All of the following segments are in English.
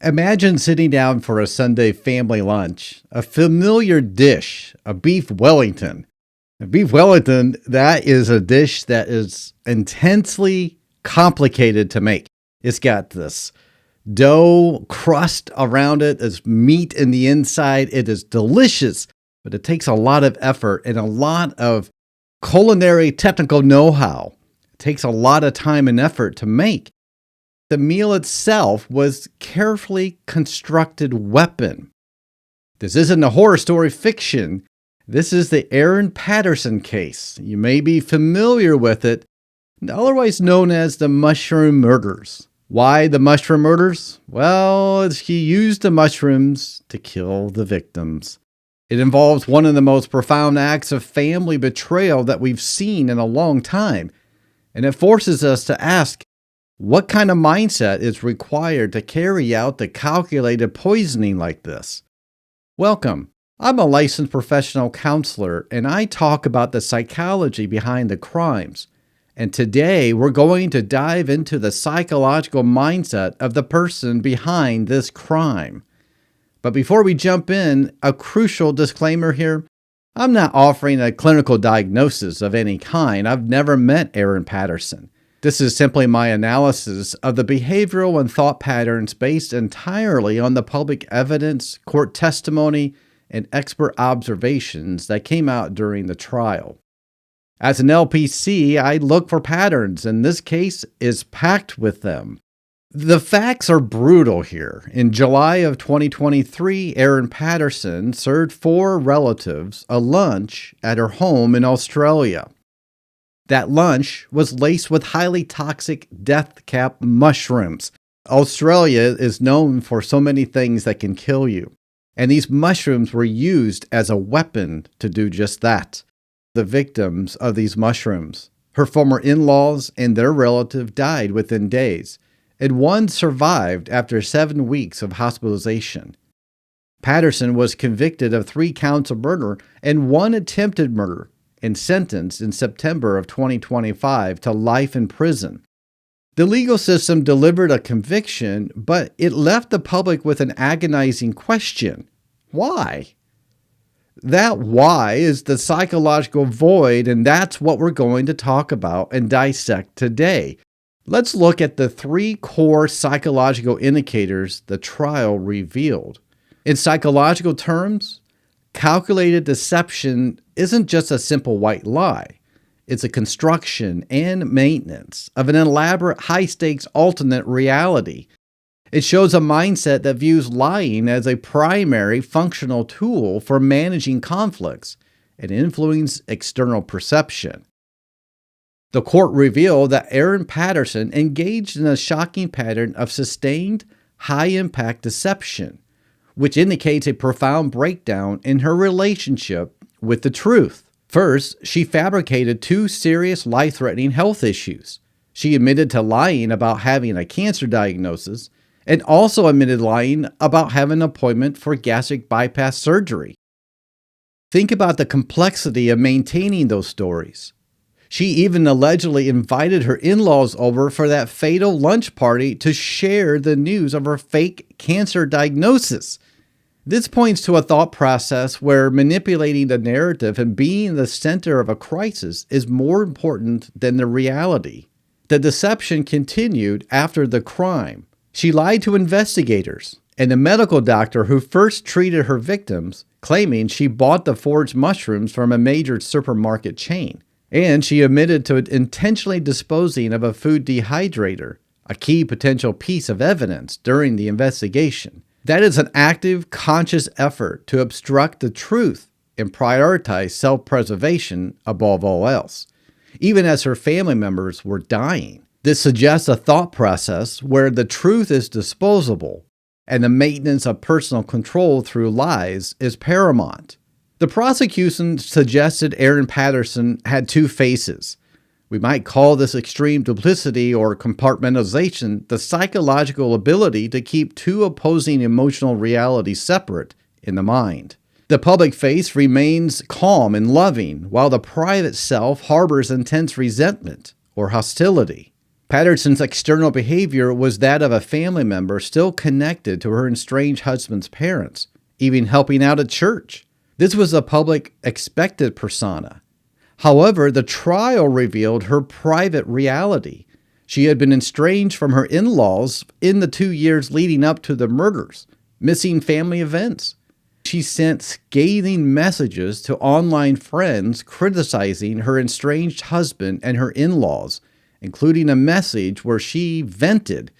Imagine sitting down for a Sunday family lunch, a familiar dish, a beef Wellington. A beef Wellington, that is a dish that is intensely complicated to make. It's got this dough crust around it, there's meat in the inside. It is delicious, but it takes a lot of effort and a lot of culinary technical know-how. It takes a lot of time and effort to make. The meal itself was carefully constructed weapon. This isn't a horror story fiction. This is the Erin Patterson case. You may be familiar with it, otherwise known as the mushroom murders. Why the mushroom murders? Well, she used the mushrooms to kill the victims. It involves one of the most profound acts of family betrayal that we've seen in a long time. And it forces us to ask, what kind of mindset is required to carry out the calculated poisoning like this? Welcome. I'm a licensed professional counselor, and I talk about the psychology behind the crimes. And today, we're going to dive into the psychological mindset of the person behind this crime. But before we jump in, a crucial disclaimer here. I'm not offering a clinical diagnosis of any kind. I've never met Erin Patterson. This is simply my analysis of the behavioral and thought patterns based entirely on the public evidence, court testimony, and expert observations that came out during the trial. As an LPC, I look for patterns, and this case is packed with them. The facts are brutal here. In July of 2023, Erin Patterson served 4 relatives a lunch at her home in Australia. That lunch was laced with highly toxic death cap mushrooms. Australia is known for so many things that can kill you. And these mushrooms were used as a weapon to do just that. The victims of these mushrooms, her former in-laws and their relative, died within days, and one survived after 7 weeks of hospitalization. Patterson was convicted of 3 counts of murder and 1 attempted murder, and sentenced in September of 2025 to life in prison. The legal system delivered a conviction, but it left the public with an agonizing question. Why? That why is the psychological void, and that's what we're going to talk about and dissect today. Let's look at the 3 core psychological indicators the trial revealed. In psychological terms, calculated deception isn't just a simple white lie. It's a construction and maintenance of an elaborate high-stakes alternate reality. It shows a mindset that views lying as a primary functional tool for managing conflicts and influencing external perception. The court revealed that Erin Patterson engaged in a shocking pattern of sustained, high-impact deception, which indicates a profound breakdown in her relationship with the truth. First, she fabricated 2 serious life-threatening health issues. She admitted to lying about having a cancer diagnosis and also admitted lying about having an appointment for gastric bypass surgery. Think about the complexity of maintaining those stories. She even allegedly invited her in-laws over for that fatal lunch party to share the news of her fake cancer diagnosis. This points to a thought process where manipulating the narrative and being the center of a crisis is more important than the reality. The deception continued after the crime. She lied to investigators and the medical doctor who first treated her victims, claiming she bought the forged mushrooms from a major supermarket chain. And she admitted to intentionally disposing of a food dehydrator, a key potential piece of evidence during the investigation. That is an active, conscious effort to obstruct the truth and prioritize self-preservation above all else, even as her family members were dying. This suggests a thought process where the truth is disposable and the maintenance of personal control through lies is paramount. The prosecution suggested Erin Patterson had 2 faces. We might call this extreme duplicity or compartmentalization the psychological ability to keep 2 opposing emotional realities separate in the mind. The public face remains calm and loving, while the private self harbors intense resentment or hostility. Patterson's external behavior was that of a family member still connected to her estranged husband's parents, even helping out at church. This was a public expected persona. However, the trial revealed her private reality. She had been estranged from her in-laws in the 2 years leading up to the murders, missing family events. She sent scathing messages to online friends criticizing her estranged husband and her in-laws, including a message where she vented.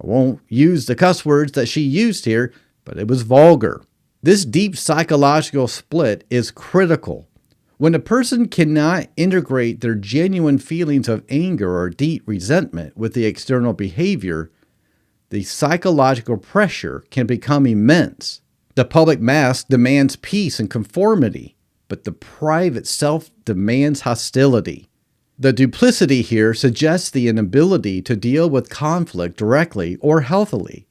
I won't use the cuss words that she used here, but it was vulgar. This deep psychological split is critical. When a person cannot integrate their genuine feelings of anger or deep resentment with the external behavior, the psychological pressure can become immense. The public mask demands peace and conformity, but the private self demands hostility. The duplicity here suggests the inability to deal with conflict directly or healthily.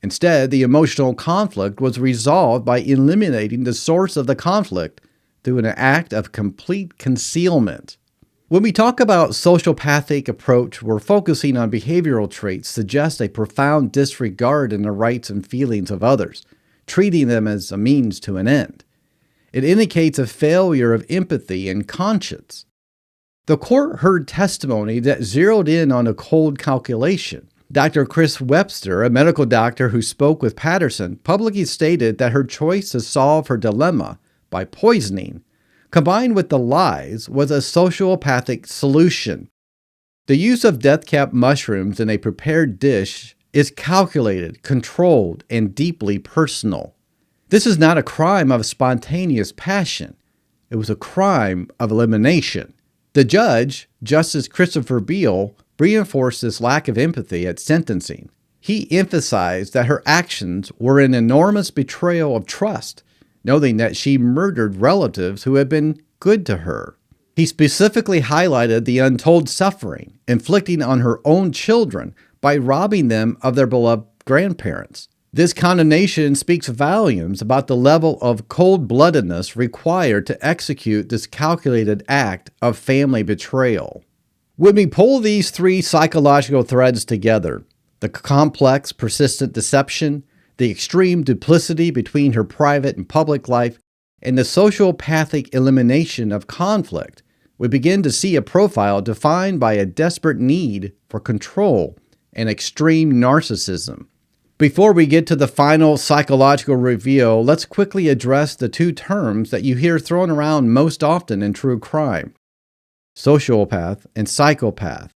Instead, the emotional conflict was resolved by eliminating the source of the conflict through an act of complete concealment. When we talk about sociopathic approach, we're focusing on behavioral traits suggest a profound disregard in the rights and feelings of others, treating them as a means to an end. It indicates a failure of empathy and conscience. The court heard testimony that zeroed in on a cold calculation. Dr. Chris Webster, a medical doctor who spoke with Patterson, publicly stated that her choice to solve her dilemma by poisoning, combined with the lies, was a sociopathic solution. The use of death cap mushrooms in a prepared dish is calculated, controlled, and deeply personal. This is not a crime of spontaneous passion. It was a crime of elimination. The judge, Justice Christopher Beale, reinforced this lack of empathy at sentencing. He emphasized that her actions were an enormous betrayal of trust, noting that she murdered relatives who had been good to her. He specifically highlighted the untold suffering inflicted on her own children by robbing them of their beloved grandparents. This condemnation speaks volumes about the level of cold-bloodedness required to execute this calculated act of family betrayal. When we pull these three psychological threads together, the complex, persistent deception, the extreme duplicity between her private and public life, and the sociopathic elimination of conflict, we begin to see a profile defined by a desperate need for control and extreme narcissism. Before we get to the final psychological reveal, let's quickly address the two terms that you hear thrown around most often in true crime: sociopath and psychopath.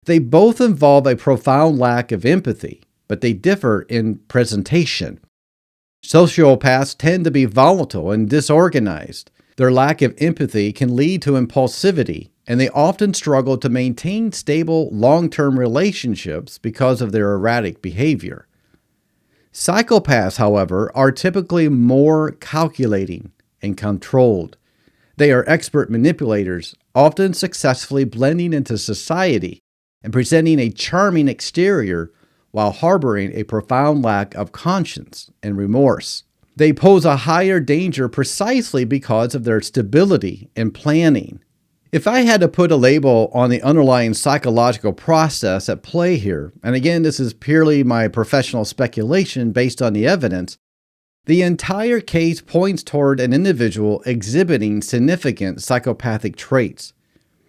They both involve a profound lack of empathy, but they differ in presentation. Sociopaths tend to be volatile and disorganized. Their lack of empathy can lead to impulsivity, and they often struggle to maintain stable, long-term relationships because of their erratic behavior. Psychopaths, however, are typically more calculating and controlled. They are expert manipulators, often successfully blending into society and presenting a charming exterior while harboring a profound lack of conscience and remorse. They pose a higher danger precisely because of their stability and planning. If I had to put a label on the underlying psychological process at play here, and again, this is purely my professional speculation based on the evidence, the entire case points toward an individual exhibiting significant psychopathic traits.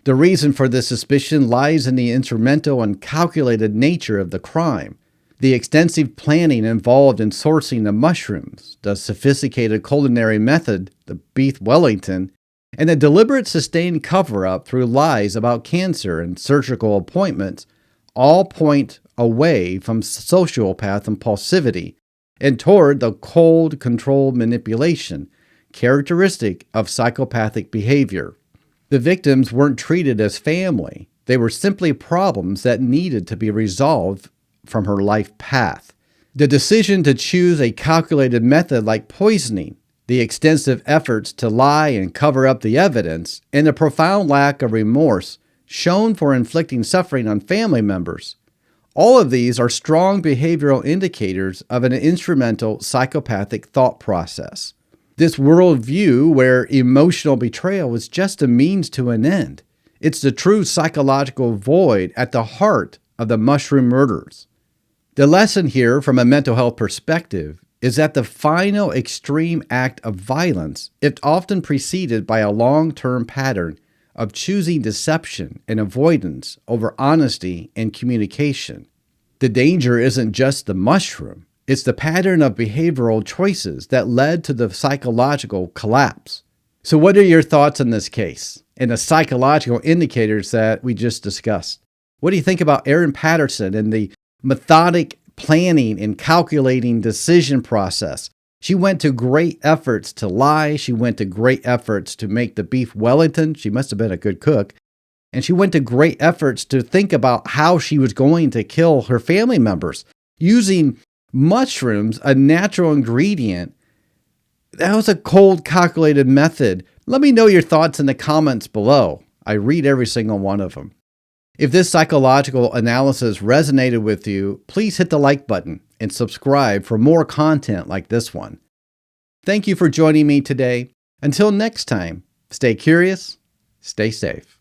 The reason for this suspicion lies in the instrumental and calculated nature of the crime, the extensive planning involved in sourcing the mushrooms, the sophisticated culinary method, the beef Wellington, and the deliberate sustained cover-up through lies about cancer and surgical appointments all point away from sociopath impulsivity and toward the cold, controlled manipulation characteristic of psychopathic behavior. The victims weren't treated as family. They were simply problems that needed to be resolved from her life path. The decision to choose a calculated method like poisoning, the extensive efforts to lie and cover up the evidence, and the profound lack of remorse shown for inflicting suffering on family members, all of these are strong behavioral indicators of an instrumental psychopathic thought process. This worldview where emotional betrayal is just a means to an end It's the true psychological void at the heart of the mushroom murders. The lesson here from a mental health perspective is that the final extreme act of violence is often preceded by a long-term pattern of choosing deception and avoidance over honesty and communication. The danger isn't just the mushroom, it's the pattern of behavioral choices that led to the psychological collapse. So what are your thoughts on this case and the psychological indicators that we just discussed? What do you think about Erin Patterson and the methodic planning and calculating decision process? She went to great efforts to lie. She went to great efforts to make the beef Wellington. She must have been a good cook. And she went to great efforts to think about how she was going to kill her family members using mushrooms, a natural ingredient. That was a cold, calculated method. Let me know your thoughts in the comments below. I read every single one of them. If this psychological analysis resonated with you, please hit the like button and subscribe for more content like this one. Thank you for joining me today. Until next time, stay curious, stay safe.